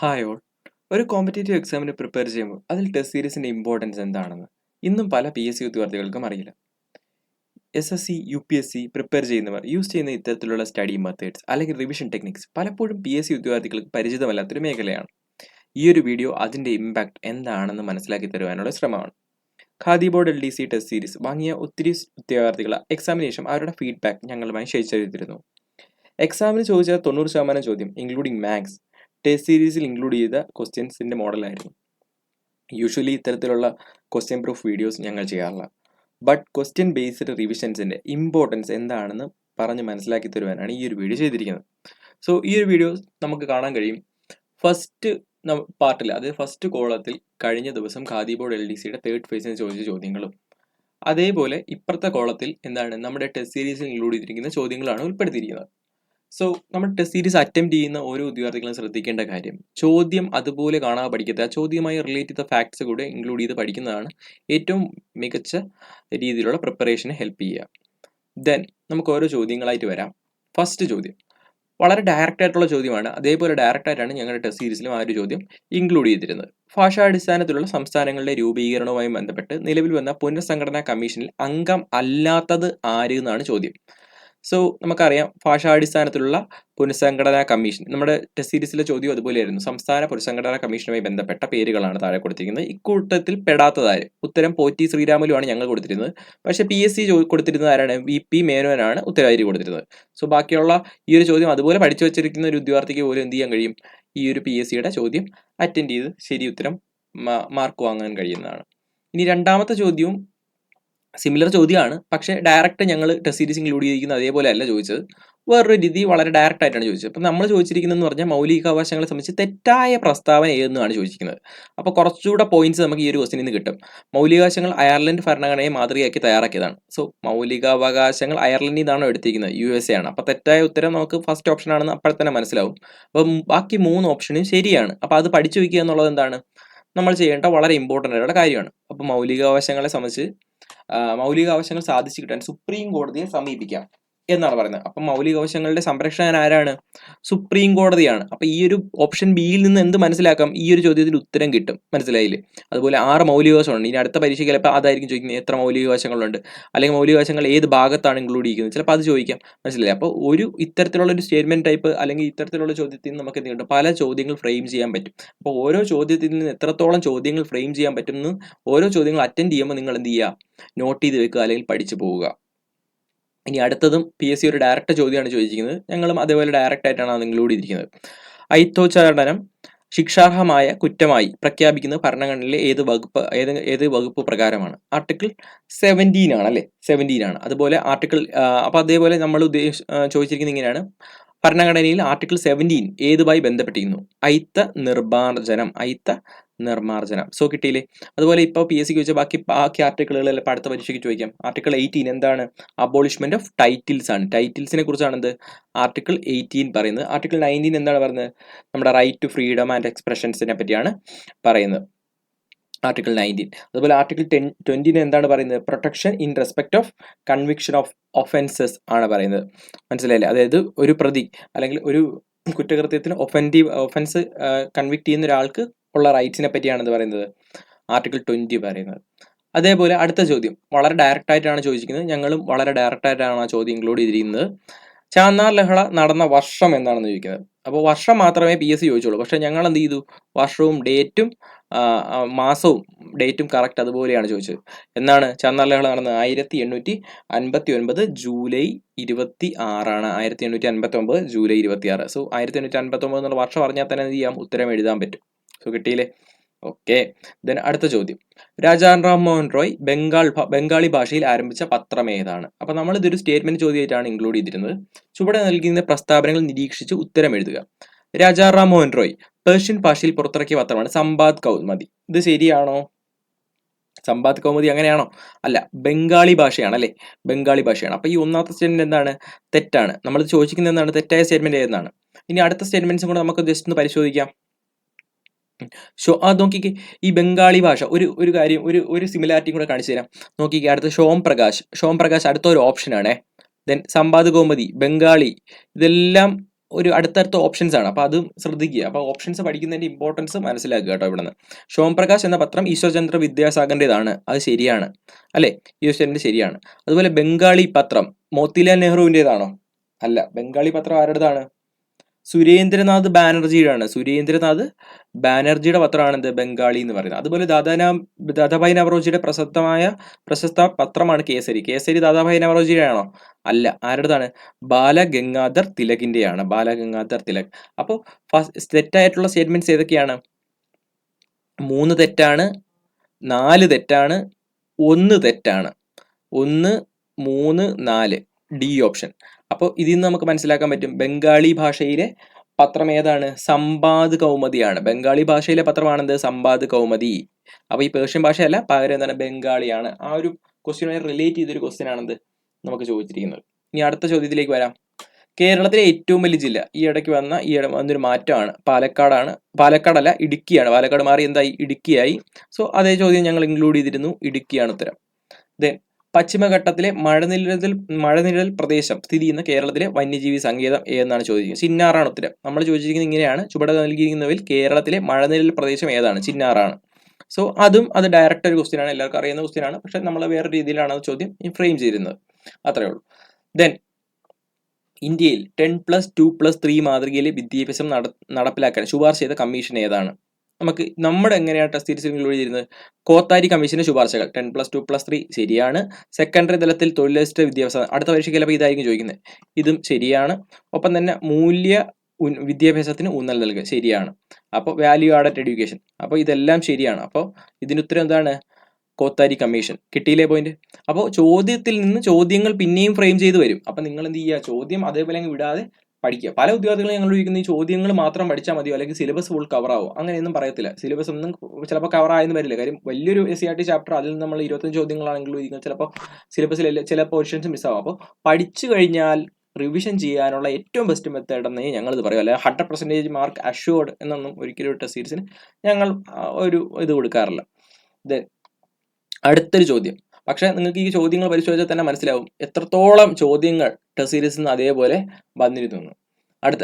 Hi all. ഒരു competitive എക്സാമിന് prepare ചെയ്യുമ്പോൾ അതിൽ ടെസ്റ്റ് സീരീസിന്റെ ഇമ്പോർട്ടൻസ് എന്താണെന്ന് ഇന്നും പല PSC ഉദ്യോഗാർത്ഥികൾക്കും അറിയില്ല. SSC, UPSC പ്രിപ്പയർ ചെയ്യുന്നവർ യൂസ് ചെയ്യുന്ന ഇത്തരത്തിലുള്ള സ്റ്റഡി മെത്തേഡ്സ് അല്ലെങ്കിൽ റിവിഷൻ ടെക്നിക്സ് പലപ്പോഴും PSC ഉദ്യോഗാർത്ഥികൾക്ക് പരിചിതമല്ലാത്തൊരു മേഖലയാണ്. ഈ ഒരു വീഡിയോ അതിന്റെ ഇമ്പാക്ട് എന്താണെന്ന് മനസ്സിലാക്കി തരുവാനുള്ള ശ്രമമാണ്. khadiboardldc ടെസ്റ്റ് സീരീസ് വാങ്ങിയ ഒത്തിരി ഉദ്യോഗാർത്ഥികൾ എക്സാമിന് ശേഷം അവരുടെ ഫീഡ്ബാക്ക് ഞങ്ങളുമായി ഷെയർ ചെയ്തിരുന്നു. എക്സാമിന് ചോദിച്ച 90% ചോദ്യം ഇൻക്ലൂഡിംഗ് മാത്സ് ടെസ്റ്റ് സീരീസിൽ ഇൻക്ലൂഡ് ചെയ്ത ക്വസ്റ്റ്യൻസിന്റെ മോഡലായിരുന്നു. യൂഷ്വലി ഇത്തരത്തിലുള്ള ക്വസ്റ്റ്യൻ പ്രൂഫ് വീഡിയോസ് ഞങ്ങൾ ചെയ്യാറില്ല. ബട്ട് ക്വസ്റ്റ്യൻ ബേസ്ഡ് റിവിഷൻസിന്റെ ഇമ്പോർട്ടൻസ് എന്താണെന്ന് പറഞ്ഞ് മനസ്സിലാക്കി തരുവാനാണ് ഈ ഒരു വീഡിയോ ചെയ്തിരിക്കുന്നത്. സോ ഈ ഒരു വീഡിയോ നമുക്ക് കാണാൻ കഴിയും. ഫസ്റ്റ് പാർട്ടിൽ അതായത് ഫസ്റ്റ് കോളത്തിൽ കഴിഞ്ഞ ദിവസം ഖാദിബോർഡ് LDCയുടെ തേർഡ് ഫേസിന് ചോദിച്ച ചോദ്യങ്ങളും അതേപോലെ ഇപ്പുറത്തെ കോളത്തിൽ എന്താണ് നമ്മുടെ ടെസ്റ്റ് സീരീസിൽ ഇൻക്ലൂഡ് ചെയ്തിരിക്കുന്ന ചോദ്യങ്ങളാണ് ഉൾപ്പെടുത്തിയിരിക്കുന്നത്. സോ നമ്മൾ ടെസ്റ്റ് സീരീസ് അറ്റംപ്റ്റ് ചെയ്യുന്ന ഓരോ ഉദ്യോഗാർത്ഥികളും ശ്രദ്ധിക്കേണ്ട കാര്യം ചോദ്യം അതുപോലെ കാണാതെ പഠിക്കരുത്. ആ ചോദ്യവുമായി റിലേറ്റ് ചെയ്ത ഫാക്ട്സ് കൂടെ ഇൻക്ലൂഡ് ചെയ്ത് പഠിക്കുന്നതാണ് ഏറ്റവും മികച്ച രീതിയിലുള്ള പ്രിപ്പറേഷന് ഹെൽപ്പ് ചെയ്യുക. ദെൻ നമുക്ക് ഓരോ ചോദ്യങ്ങളായിട്ട് വരാം. ഫസ്റ്റ് ചോദ്യം വളരെ ഡയറക്റ്റ് ആയിട്ടുള്ള ചോദ്യമാണ്. അതേപോലെ ഡയറക്റ്റ് ആയിട്ടാണ് ഞങ്ങളുടെ ടെസ്റ്റ് സീരീസിലും ആ ഒരു ചോദ്യം ഇൻക്ലൂഡ് ചെയ്തിരുന്നത്. ഭാഷാടിസ്ഥാനത്തിലുള്ള സംസ്ഥാനങ്ങളുടെ രൂപീകരണവുമായി ബന്ധപ്പെട്ട് നിലവിൽ വന്ന പുനഃസംഘടനാ കമ്മീഷനിൽ അംഗം അല്ലാത്തത് ആര് എന്നാണ് ചോദ്യം. സോ നമുക്കറിയാം ഭാഷാടിസ്ഥാനത്തിലുള്ള പുനഃസംഘടനാ കമ്മീഷൻ നമ്മുടെ ടെസ്റ്റ് സീരീസിലെ ചോദ്യം അതുപോലെയായിരുന്നു. സംസ്ഥാന പുനഃസംഘടനാ കമ്മീഷനുമായി ബന്ധപ്പെട്ട പേരുകളാണ് താഴെ കൊടുത്തിരിക്കുന്നത്. ഇക്കൂട്ടത്തിൽ പെടാത്തതാര്? ഉത്തരം പോറ്റി ശ്രീരാമുലുമാണ് ഞങ്ങൾ കൊടുത്തിരുന്നത്. പക്ഷേ PSC കൊടുത്തിരുന്നത് ആരാണ്? VP മേനോനാണ് ഉത്തരവാദിത്തം കൊടുത്തിരുന്നത്. സോ ബാക്കിയുള്ള ഈ ഒരു ചോദ്യം അതുപോലെ പഠിച്ചു വെച്ചിരിക്കുന്ന ഒരു ഉദ്യോഗാർത്ഥിക്ക് പോലും എന്ത് ചെയ്യാൻ കഴിയും? ഈ ഒരു PSCയുടെ ചോദ്യം അറ്റൻഡ് ചെയ്ത് ശരി ഉത്തരം മാർക്ക് വാങ്ങാൻ കഴിയുന്നതാണ്. ഇനി രണ്ടാമത്തെ ചോദ്യവും സിമിലർ ചോദ്യമാണ്. പക്ഷേ ഡയറക്റ്റ് ഞങ്ങൾ ടെസ്റ്റ് സീരീസ് ഇൻക്ലൂഡ് ചെയ്തിരിക്കുന്നത് അതേപോലെ അല്ല ചോദിച്ചത്. വേറൊരു രീതി വളരെ ഡയറക്റ്റ് ആയിട്ടാണ് ചോദിച്ചത്. അപ്പം നമ്മൾ ചോദിച്ചിരിക്കുന്നതെന്ന് പറഞ്ഞാൽ മൗലികാവകാശങ്ങളെ സംബന്ധിച്ച് തെറ്റായ പ്രസ്താവന ഏതെന്നാണ് ചോദിച്ചിരിക്കുന്നത്. അപ്പോൾ കുറച്ചുകൂടെ പോയിന്റ്സ് നമുക്ക് ഈ ഒരു ക്വസ്റ്റിനിൽ നിന്ന് കിട്ടും. മൗലികാവകാശങ്ങൾ അയർലൻഡ് ഭരണഘടനയെ മാതൃകയാക്കി തയ്യാറാക്കിയതാണ്. സോ മൗലികാവകാശങ്ങൾ അയർലൻഡിൽ നിന്നാണോ എടുത്തിരിക്കുന്നത്? USA ആണ്. അപ്പോൾ തെറ്റായ ഉത്തരം നമുക്ക് ഫസ്റ്റ് ഓപ്ഷൻ ആണെന്ന് അപ്പോൾ തന്നെ മനസ്സിലാവും. അപ്പം ബാക്കി 3 ഓപ്ഷനും ശരിയാണ്. അപ്പോൾ അത് പഠിച്ചു വയ്ക്കുക എന്നുള്ളത് എന്താണ് നമ്മൾ ചെയ്യേണ്ട വളരെ ഇമ്പോർട്ടൻ്റ് ആയിട്ടുള്ള കാര്യമാണ്. അപ്പോൾ മൗലികാവകാശങ്ങളെ സംബന്ധിച്ച് മൗലികാവകാശങ്ങൾ സാധിച്ചു കിട്ടാൻ സുപ്രീം കോടതിയെ സമീപിക്കാം എന്നാണ് പറയുന്നത്. അപ്പം മൗലികാവകാശങ്ങളുടെ സംരക്ഷകൻ ആരാണ്? സുപ്രീം കോടതിയാണ്. അപ്പം ഈ ഒരു ഓപ്ഷൻ ബിയിൽ നിന്ന് എന്ത് മനസ്സിലാക്കാം? ഈ ഒരു ചോദ്യത്തിന് ഉത്തരം കിട്ടും. മനസ്സിലായില്ലേ? അതുപോലെ 6 മൗലികാവകാശമുണ്ട്. ഇനി അടുത്ത പരീക്ഷയ്ക്ക് ചിലപ്പോൾ അതായിരിക്കും ചോദിക്കുന്നത്, എത്ര മൗലികാവകാശങ്ങളുണ്ട്, അല്ലെങ്കിൽ മൗലികാവകാശങ്ങൾ ഏത് ഭാഗത്താണ് ഇൻക്ലൂഡ് ചെയ്യുന്നത്, ചിലപ്പോൾ അത് ചോദിക്കാം. മനസ്സിലായി? അപ്പോൾ ഒരു ഇത്തരത്തിലുള്ള ഒരു സ്റ്റേറ്റ്മെന്റ് ടൈപ്പ് അല്ലെങ്കിൽ ഇത്തരത്തിലുള്ള ചോദ്യത്തിൽ നിന്ന് നമുക്ക് എന്ത് കിട്ടും? പല ചോദ്യങ്ങൾ ഫ്രെയിം ചെയ്യാൻ പറ്റും. അപ്പോൾ ഓരോ ചോദ്യത്തിൽ നിന്ന് എത്രത്തോളം ചോദ്യങ്ങൾ ഫ്രെയിം ചെയ്യാൻ പറ്റുമെന്ന് ഓരോ ചോദ്യങ്ങൾ അറ്റൻഡ് ചെയ്യുമ്പോൾ നിങ്ങൾ എന്ത് ചെയ്യുക? നോട്ട് ചെയ്ത് വെക്കുക അല്ലെങ്കിൽ പഠിച്ചു പോവുക. ഇനി അടുത്തതും PSC ഒരു ഡയറക്റ്റ് ചോദ്യമാണ് ചോദിച്ചിരിക്കുന്നത്. ഞങ്ങളും അതേപോലെ ഡയറക്റ്റ് ആയിട്ടാണ് അത് ഇൻക്ലൂഡ് ചെയ്തിരിക്കുന്നത്. അയിത്തോച്ചാടനം ശിക്ഷാർഹമായ കുറ്റമായി പ്രഖ്യാപിക്കുന്നത് ഭരണഘടനയിലെ ഏത് വകുപ്പ് പ്രകാരമാണ്? ആർട്ടിക്കിൾ 17 ആണ് അല്ലേ? 17 ആണ്. അതുപോലെ ആർട്ടിക്കിൾ അപ്പോൾ അതേപോലെ നമ്മൾ ചോദിച്ചിരിക്കുന്നത് ഇങ്ങനെയാണ്. ഭരണഘടനയിൽ ആർട്ടിക്കിൾ 17 ഏതുമായി ബന്ധപ്പെട്ടിരിക്കുന്നു? അയിത്ത നിർമ്മാർജ്ജനം. സോ കിട്ടിയില്ലേ? അതുപോലെ ഇപ്പോൾ PSC ചോദിച്ച ബാക്കി ആർട്ടിക്കിളുകൾ അടുത്ത പരീക്ഷയ്ക്ക് ചോദിക്കാം. ആർട്ടിക്കിൾ 18 എന്താണ്? അബോളിഷ്മെന്റ് ഓഫ് ടൈറ്റിൽസ് ആണ്. ടൈറ്റിൽസിനെ കുറിച്ചാണ് എന്ത് ആർട്ടിക്കിൾ 18 പറയുന്നത്. ആർട്ടിക്കിൾ 19 എന്താണ് പറയുന്നത്? നമ്മുടെ റൈറ്റ് ടു ഫ്രീഡം ആൻഡ് എക്സ്പ്രഷൻസിനെ പറ്റിയാണ് പറയുന്നത്. ആർട്ടിക്കിൾ 19. അതുപോലെ ആർട്ടിക്കിൾ 20 എന്താണ് പറയുന്നത്? Protection in respect of conviction of offences ആണ് പറയുന്നത്. മനസ്സിലായില്ലേ? അതായത് ഒരു പ്രതി അല്ലെങ്കിൽ ഒരു കുറ്റകൃത്യത്തിന് ഒഫൻസ് കൺവിക്ട് ചെയ്യുന്ന ഒരാൾക്ക് ഉള്ള റൈറ്റ്സിനെ പറ്റിയാണ് ഇത് പറയുന്നത്. ആർട്ടിക്കിൾ 20 പറയുന്നത്. അതേപോലെ അടുത്ത ചോദ്യം വളരെ ഡയറക്റ്റ് ആയിട്ടാണ് ചോദിച്ചിരിക്കുന്നത്. ഞങ്ങളും വളരെ ഡയറക്റ്റ് ആയിട്ടാണ് ആ ചോദ്യം ഇൻക്ലൂഡ് ചെയ്തിരിക്കുന്നത്. ചാന്നാർ ലഹള നടന്ന വർഷം എന്താണെന്ന് ചോദിക്കുന്നത്. അപ്പോൾ വർഷം മാത്രമേ PSC ചോദിച്ചുള്ളൂ. പക്ഷേ ഞങ്ങൾ എന്ത് ചെയ്തു? വർഷവും ഡേറ്റും മാസവും ഡേറ്റും കറക്റ്റ് അതുപോലെയാണ് ചോദിച്ചത്. എന്നാണ് ചാന്നാർ ലഹള നടന്നത്? 1859 ജൂലൈ 26 1859 ജൂലൈ 26. സോ 1859 എന്നുള്ള വർഷം അറിഞ്ഞാൽ തന്നെ എന്ത് ചെയ്യാം? ഉത്തരം എഴുതാൻ പറ്റും. സോ കിട്ടിയില്ലേ? ഓക്കെ. ദെൻ അടുത്ത ചോദ്യം. രാജാറാം മോഹൻ റോയ് ബംഗാളി ഭാഷയിൽ ആരംഭിച്ച പത്രം ഏതാണ്? അപ്പൊ നമ്മൾ ഇതൊരു സ്റ്റേറ്റ്മെന്റ് ചോദ്യമായിട്ടാണ് ഇൻക്ലൂഡ് ചെയ്തിരുന്നത്. ചുവടെ നൽകിയിരുന്ന പ്രസ്താവനകൾ നിരീക്ഷിച്ച് ഉത്തരം എഴുതുക. രാജാറാം മോഹൻ റോയ് പേർഷ്യൻ ഭാഷയിൽ പുറത്തിറക്കിയ പത്രമാണ് സമ്പാദ് കൗമുദി. ഇത് ശരിയാണോ? സമ്പാദ് കൗമുദി അങ്ങനെയാണോ? അല്ല, ബംഗാളി ഭാഷയാണ് അല്ലേ? ബംഗാളി ഭാഷയാണ്. അപ്പൊ ഈ ഒന്നാമത്തെ സ്റ്റേറ്റ്മെന്റ് എന്താണ്? തെറ്റാണ്. നമ്മൾ ചോദിക്കുന്നത് എന്താണ്? തെറ്റായ സ്റ്റേറ്റ്മെന്റ് ഏതാണ്? ഇനി അടുത്ത സ്റ്റേറ്റ്മെന്റ്സും കൂടെ നമുക്ക് ജസ്റ്റ് ഒന്ന് പരിശോധിക്കാം. നോക്കിക്കേ, ഈ ബംഗാളി ഭാഷ ഒരു കാര്യം ഒരു സിമിലാരിറ്റി കൂടെ കാണിച്ചു തരാം. നോക്കിക്കേ, അടുത്ത ഷോം പ്രകാശ് അടുത്ത ഒരു ഓപ്ഷൻ ആണേ. ദെൻ സമ്പാദ് കൗമുദി, ബംഗാളി, ഇതെല്ലാം ഒരു അടുത്തടുത്ത ഓപ്ഷൻസ് ആണ്. അപ്പോൾ അതും ശ്രദ്ധിക്കുക. അപ്പോൾ ഓപ്ഷൻസ് പഠിക്കുന്നതിൻ്റെ ഇമ്പോർട്ടൻസ് മനസ്സിലാക്കുക കേട്ടോ. ഇവിടുന്ന് സോംപ്രകാശ് എന്ന പത്രം ഈശ്വർചന്ദ്ര വിദ്യാസാഗറിൻ്റെതാണ്, അത് ശരിയാണ് അല്ലേ? ഈശ്വരൻ്റെ ശരിയാണ്. അതുപോലെ ബംഗാളി പത്രം മോത്തിലാൽ നെഹ്റുവിൻ്റെതാണോ? അല്ല. ബംഗാളി പത്രം ആരുടേതാണ്? സുരേന്ദ്രനാഥ് ബാനർജിയുടെയാണ്. സുരേന്ദ്രനാഥ് ബാനർജിയുടെ പത്രമാണ് എന്ത് ബംഗാളി എന്ന് പറയുന്നത്. അതുപോലെ ദാദാഭായ് നവറോജിയുടെ പ്രശസ്ത പത്രമാണ് കേസരി. കേസരി ദാദാഭായ് നവറോജിയുടെ ആണോ? അല്ല. ആരുടേതാണ്? ബാലഗംഗാധർ തിലകിന്റെയാണ്. ബാലഗംഗാധർ തിലക്. അപ്പോൾ തെറ്റായിട്ടുള്ള സ്റ്റേറ്റ്മെന്റ്സ് ഏതൊക്കെയാണ്? 3 തെറ്റാണ്, 4 തെറ്റാണ്, 1 തെറ്റാണ്. 1, 3, 4 ഡി ഓപ്ഷൻ. അപ്പോൾ ഇതിൽ നിന്ന് നമുക്ക് മനസ്സിലാക്കാൻ പറ്റും ബംഗാളി ഭാഷയിലെ പത്രം ഏതാണ്? സമ്പാദ് കൗമുദിയാണ്. ബംഗാളി ഭാഷയിലെ പത്രമാണെന്ത്? സമ്പാദ് കൗമുദി. അപ്പോൾ ഈ പേർഷ്യൻ ഭാഷയല്ല, പകരം എന്താണ്? ബംഗാളിയാണ്. ആ ഒരു ക്വസ്റ്റ്യനുമായി റിലേറ്റ് ചെയ്തൊരു ക്വസ്റ്റ്യൻ ആണെന്ത് നമുക്ക് ചോദിച്ചിരിക്കുന്നത്. ഇനി അടുത്ത ചോദ്യത്തിലേക്ക് വരാം. കേരളത്തിലെ ഏറ്റവും വലിയ ജില്ല ഈ ഇടയ്ക്ക് വന്നൊരു മാറ്റമാണ്. പാലക്കാടല്ല, ഇടുക്കിയാണ്. പാലക്കാട് മാറി എന്തായി? ഇടുക്കിയായി. സോ അതേ ചോദ്യം ഞങ്ങൾ ഇൻക്ലൂഡ് ചെയ്തിരുന്നു. ഇടുക്കിയാണ് ഉത്തരം. ദെൻ പശ്ചിമഘട്ടത്തിലെ മഴനിഴൽ പ്രദേശം സ്ഥിതി ചെയ്യുന്ന കേരളത്തിലെ വന്യജീവി സങ്കേതം ഏതെന്നാണ് ചോദിച്ചിരിക്കുന്നത്. ചിന്നാറാണ് ഉത്തരം. നമ്മൾ ചോദിച്ചിരിക്കുന്നത് ഇങ്ങനെയാണ്: ചുവടെ നൽകിയിരിക്കുന്നവയിൽ കേരളത്തിലെ മഴനിഴൽ പ്രദേശം ഏതാണ്? ചിന്നാറാണ്. സോ അത് ഡയറക്റ്റ് ഒരു ക്വസ്റ്റ്യൻ ആണ്, എല്ലാവർക്കും അറിയുന്ന ക്വസ്റ്റ്യൻ ആണ്. പക്ഷെ നമ്മൾ വേറെ രീതിയിലാണ് അത് ചോദ്യം ഫ്രെയിം ചെയ്തിരുന്നത്. അത്രേ ഉള്ളൂ. ദെൻ ഇന്ത്യയിൽ 10+2+3 മാതൃകയിലെ വിദ്യാഭ്യാസം നടപ്പിലാക്കാൻ ശുപാർശ ചെയ്ത കമ്മീഷൻ ഏതാണ്? നമ്മുടെ എങ്ങനെയാണ് ടെസ്റ്റ് സീരീസിൽ ഇൻക്ലൂഡ് ചെയ്തിരുന്നത്? കോത്താരി കമ്മീഷന്റെ ശുപാർശകൾ 10+2+3 ശരിയാണ്. സെക്കൻഡറി തലത്തിൽ തൊഴിലധിഷ്ഠിത വിദ്യാഭ്യാസം അടുത്ത പരീക്ഷയ്ക്ക് ചിലപ്പോൾ ഇതായിരിക്കും ചോദിക്കുന്നത്. ഇതും ശരിയാണ്. ഒപ്പം തന്നെ വിദ്യാഭ്യാസത്തിന് ഊന്നൽ നൽകുക ശരിയാണ്. അപ്പോൾ വാല്യൂ ആഡഡ് എഡ്യൂക്കേഷൻ. അപ്പോൾ ഇതെല്ലാം ശരിയാണ്. അപ്പോൾ ഇതിനുത്തരം എന്താണ്? കോത്താരി കമ്മീഷൻ. കിട്ടിയില്ലേ പോയിന്റ്? അപ്പോൾ ചോദ്യത്തിൽ നിന്ന് ചോദ്യങ്ങൾ പിന്നെയും ഫ്രെയിം ചെയ്ത് വരും. അപ്പം നിങ്ങൾ എന്ത് ചെയ്യുക? ചോദ്യം അതേപോലെ അങ്ങ് വിടാതെ പഠിക്കുക. പല ഉദ്യോഗാർത്ഥികളും ഞങ്ങൾ ചോദിക്കുന്ന ഈ ചോദ്യങ്ങൾ മാത്രം പഠിച്ചാൽ മതിയോ, അല്ലെങ്കിൽ സിലബസ് ഫുൾ കവർ ആവും? അങ്ങനെയൊന്നും പറയത്തില്ല. സിലബസ് ഒന്നും ചിലപ്പോൾ കവർ ആയെന്ന് വരില്ല. കാര്യം വലിയൊരു SCERT ചാപ്റ്റർ, അതിൽ നമ്മൾ 25 ചോദ്യങ്ങളാണെങ്കിലും ഇരിക്കുന്നത്. ചിലപ്പോൾ സിലബസിൽ ചില പോർഷൻസ് മിസ്സാവും. അപ്പോൾ പഠിച്ചു കഴിഞ്ഞാൽ റിവിഷൻ ചെയ്യാനുള്ള ഏറ്റവും ബെസ്റ്റ് മെത്തേഡ് എന്നേ ഞങ്ങളിത് പറയും. അല്ലെ 100% മാർക്ക് അഷ്യൂർഡ് എന്നൊന്നും ഒരിക്കലും ടെസ്റ്റ് സീരീസിന് ഞങ്ങൾ ഒരു ഇത് കൊടുക്കാറില്ല. ദെൻ അടുത്തൊരു ചോദ്യം. പക്ഷെ നിങ്ങൾക്ക് ഈ ചോദ്യങ്ങൾ പരിശോധിച്ചാൽ തന്നെ മനസ്സിലാവും എത്രത്തോളം ചോദ്യങ്ങൾ ടെസ്റ്റ് സീരീസിൽ നിന്ന് അതേപോലെ വന്നിരുന്നു. അടുത്ത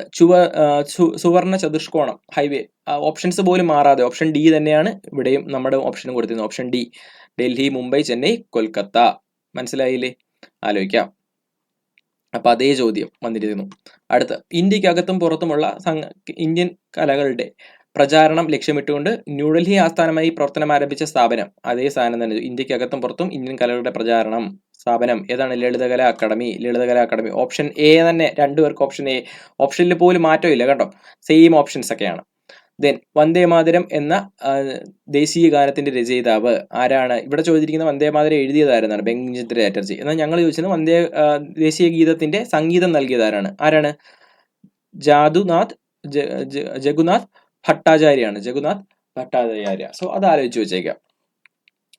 സുവർണ ചതുഷ്കോണം ഹൈവേ. ഓപ്ഷൻസ് പോലും മാറാതെ ഓപ്ഷൻ ഡി തന്നെയാണ് ഇവിടെയും നമ്മുടെ ഓപ്ഷനും കൊടുത്തിരുന്നത്. Option D. ഡൽഹി, മുംബൈ, ചെന്നൈ, കൊൽക്കത്ത. മനസ്സിലായില്ലേ? ആലോചിക്കാം. അപ്പൊ അതേ ചോദ്യം വന്നിരുന്നു. അടുത്ത ഇന്ത്യക്കകത്തും പുറത്തുമുള്ള ഇന്ത്യൻ കലകളുടെ പ്രചാരണം ലക്ഷ്യമിട്ടുകൊണ്ട് ന്യൂഡൽഹി ആസ്ഥാനമായി പ്രവർത്തനം ആരംഭിച്ച സ്ഥാപനം അതേ സ്ഥാനം തന്നെ. ഇന്ത്യക്കകത്തും പുറത്തും ഇന്ത്യൻ കലകളുടെ പ്രചാരണം സ്ഥാപനം ഏതാണ്? ലളിതകലാ അക്കാദമി. ഓപ്ഷൻ എ തന്നെ. രണ്ടുപേർക്ക് ഓപ്ഷൻ എ. ഓപ്ഷനിൽ പോലും മാറ്റമില്ല കേട്ടോ, സെയിം ഓപ്ഷൻസ് ഒക്കെയാണ്. ദെൻ വന്ദേ മാതരം എന്ന ദേശീയ ഗാനത്തിന്റെ രചയിതാവ് ആരാണ്? ഇവിടെ ചോദിച്ചിരിക്കുന്ന വന്ദേ മാതരം എഴുതിയതാരെന്നാണ്, ബങ്കിംചന്ദ്ര ചാറ്റർജി. എന്നാൽ ഞങ്ങൾ ചോദിച്ചത് ദേശീയ ഗീതത്തിന്റെ സംഗീതം നൽകിയതാരാണ്? ആരാണ്? ജഗുനാഥ് ഭട്ടാചാര്യ. സോ അത് ആലോചിച്ച് വെച്ചേക്കാം.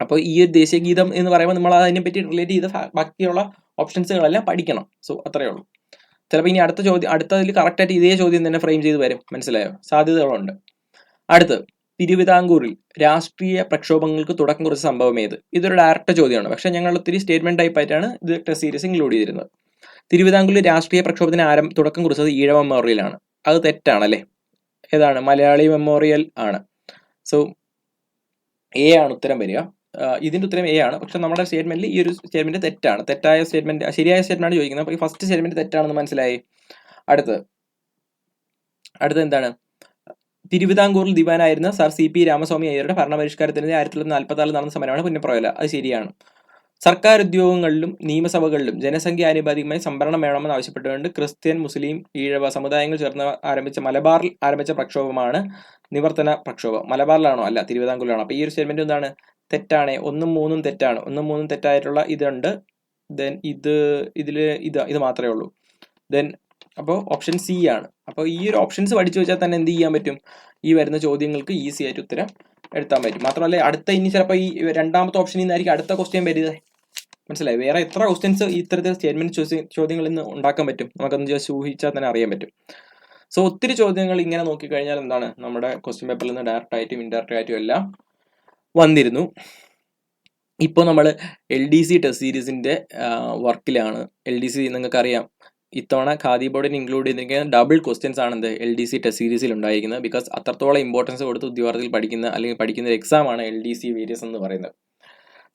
അപ്പോൾ ഈ ഒരു ദേശീയ ഗീതം എന്ന് പറയുമ്പോൾ നമ്മൾ അതിനെ പറ്റി റിലേറ്റ് ചെയ്ത ബാക്കിയുള്ള ഓപ്ഷൻസുകളെല്ലാം പഠിക്കണം. സോ അത്രയേ ഉള്ളൂ. ചിലപ്പോൾ ഇനി അടുത്തതിൽ കറക്റ്റായിട്ട് ഇതേ ചോദ്യം തന്നെ ഫ്രെയിം ചെയ്ത് വരും. മനസ്സിലായോ? സാധ്യതകളുണ്ട്. അടുത്ത് തിരുവിതാംകൂറിൽ രാഷ്ട്രീയ പ്രക്ഷോഭങ്ങൾക്ക് തുടക്കം കുറിച്ച സംഭവം ഏത്? ഇതൊരു ഡയറക്റ്റ് ചോദ്യമാണ്. പക്ഷേ ഞങ്ങൾ ഒത്തിരി സ്റ്റേറ്റ്മെന്റ് ടൈപ്പ് ആയിട്ടാണ് ഇത് ടെസ്റ്റ് സീരീസ് ഇൻക്ലൂഡ് ചെയ്തിരുന്നത്. തിരുവിതാംകൂറിൽ രാഷ്ട്രീയ പ്രക്ഷോഭത്തിന് തുടക്കം കുറിച്ചത് ഈഴവ മെമ്മോറിയലാണ്. അത് തെറ്റാണല്ലേ? ഏതാണ്? മലയാളി മെമ്മോറിയൽ ആണ്. സോ എ ആണ് ഉത്തരം വരിക. ഇതിന്റെ ഉത്തരം എ ആണ്. പക്ഷെ നമ്മുടെ സ്റ്റേറ്റ്മെന്റിൽ ഈ ഒരു സ്റ്റേറ്റ്മെന്റ് തെറ്റാണ്. ശരിയായ സ്റ്റേറ്റ്മെന്റ് ചോദിക്കുന്നത്. അപ്പോൾ ഈ ഫസ്റ്റ് സ്റ്റേറ്റ്മെന്റ് തെറ്റാണെന്ന് മനസ്സിലായി. അടുത്തത് എന്താണ്? തിരുവിതാംകൂറിൽ ദിവാനായിരുന്ന സർ CP രാമസ്വാമി അയ്യരുടെ ഭരണപരിഷ്കാരത്തിനെതിരെ 1946 നടന്ന സമരമാണ് പുന്നപ്രവേല. അത് ശരിയാണ്. സർക്കാർ ഉദ്യോഗങ്ങളിലും നിയമസഭകളിലും ജനസംഖ്യാനുപാതികമായി സംവരണം വേണമെന്ന് ആവശ്യപ്പെട്ടുകൊണ്ട് ക്രിസ്ത്യൻ, മുസ്ലിം, ഈഴവ സമുദായങ്ങൾ ചേർന്ന് മലബാറിൽ ആരംഭിച്ച പ്രക്ഷോഭമാണ് നിവർത്തന പ്രക്ഷോഭം. മലബാറിലാണോ? അല്ല, തിരുവിതാംകൂറിലാണോ? അപ്പോൾ ഈ ഒരു സ്റ്റേറ്റ്മെന്റ് എന്താണ്? തെറ്റാണ്. 1ഉം 3ഉം തെറ്റാണ്. 1ഉം 3ഉം തെറ്റായിട്ടുള്ള ഇതുണ്ട്. ദെൻ ഇത് മാത്രമേ ഉള്ളൂ. ദെൻ അപ്പോൾ ഓപ്ഷൻ സി ആണ്. അപ്പോൾ ഈ ഒരു ഓപ്ഷൻസ് പഠിച്ചു വെച്ചാൽ തന്നെ എന്ത് ചെയ്യാൻ പറ്റും? ഈ വരുന്ന ചോദ്യങ്ങൾക്ക് ഈസി ആയിട്ട് ഉത്തരം എഴുതാൻ പറ്റും. മാത്രമല്ല ഇനി ചിലപ്പോൾ ഈ രണ്ടാമത്തെ ഓപ്ഷനിൽ നിന്നായിരിക്കും അടുത്ത ക്വസ്റ്റ്യൻ വരുന്നത്. മനസ്സിലായി? വേറെ എത്ര ക്വസ്റ്റ്യൻസ് ഇത്തരത്തിൽ സ്റ്റേറ്റ്മെന്റ് ചോദ്യങ്ങളിൽ നിന്ന് ഉണ്ടാക്കാൻ പറ്റും? നമുക്കൊന്ന് ജസ്റ്റ് ഊഹിച്ചാൽ തന്നെ അറിയാൻ പറ്റും. സോ ഒത്തിരി ചോദ്യങ്ങൾ ഇങ്ങനെ നോക്കിക്കഴിഞ്ഞാൽ എന്താണ് നമ്മുടെ ക്വസ്റ്റ്യൻ പേപ്പറിൽ നിന്ന് ഡയറക്റ്റ് ആയിട്ടും ഇൻഡയറക്റ്റ് ആയിട്ടും എല്ലാം വന്നിരുന്നു. ഇപ്പോൾ നമ്മൾ LDC ടെസ്റ്റ് സീരീസിന്റെ വർക്കിലാണ്. LDC നിങ്ങൾക്കറിയാം, ഇത്തവണ ഖാദി ബോർഡിന് ഇൻക്ലൂഡ് ചെയ്തിരിക്കുന്ന ഡബിൾ ക്വസ്റ്റ്യൻസ് ആണ് എന്ത് LDC ടെസ്റ്റ് സീരീസിൽ ഉണ്ടായിരിക്കുന്നത്. ബിക്കോസ് അത്രത്തോളം ഇമ്പോർട്ടൻസ് കൊടുത്ത് ഉദ്യോഗാർത്ഥികൾ പഠിക്കുന്ന അല്ലെങ്കിൽ പഠിക്കുന്ന ഒരു എക്സാമാണ് LDC വേരിയസ് എന്ന് പറയുന്നത്.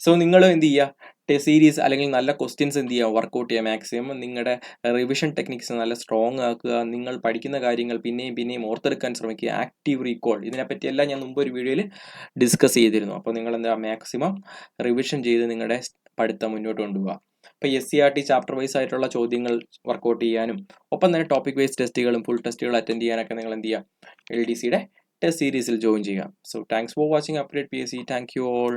സോ നിങ്ങൾ എന്ത് ചെയ്യുക, ടെസ്റ്റ് സീരീസ് അല്ലെങ്കിൽ നല്ല ക്വസ്റ്റ്യൻസ് എന്ത് ചെയ്യുക, വർക്കൗട്ട് ചെയ്യുക. മാക്സിമം നിങ്ങളുടെ റിവിഷൻ ടെക്നിക്സ് നല്ല സ്ട്രോങ് ആക്കുക. നിങ്ങൾ പഠിക്കുന്ന കാര്യങ്ങൾ പിന്നെയും പിന്നെയും ഓർത്തെടുക്കാൻ ശ്രമിക്കുക. ആക്റ്റീവ് റീകോൾ, ഇതിനെപ്പറ്റിയെല്ലാം ഞാൻ മുമ്പ് ഒരു വീഡിയോയിൽ ഡിസ്കസ് ചെയ്തിരുന്നു. അപ്പോൾ നിങ്ങൾ എന്താ മാക്സിമം റിവിഷൻ ചെയ്ത് നിങ്ങളുടെ പഠിത്തം മുന്നോട്ട് കൊണ്ടുപോകുക. ഇപ്പോൾ SCRT ചാപ്റ്റർ വൈസ് ആയിട്ടുള്ള ചോദ്യങ്ങൾ വർക്കൗട്ട് ചെയ്യാനും ഒപ്പം തന്നെ ടോപ്പിക് വൈസ് ടെസ്റ്റുകളും ഫുൾ ടെസ്റ്റുകൾ അറ്റൻഡ് ചെയ്യാനൊക്കെ നിങ്ങൾ എന്ത് ചെയ്യുക, LDCയുടെ ടെസ്റ്റ് സീരീസിൽ ജോയിൻ ചെയ്യുക. So thanks for watching update PSC. Thank you all.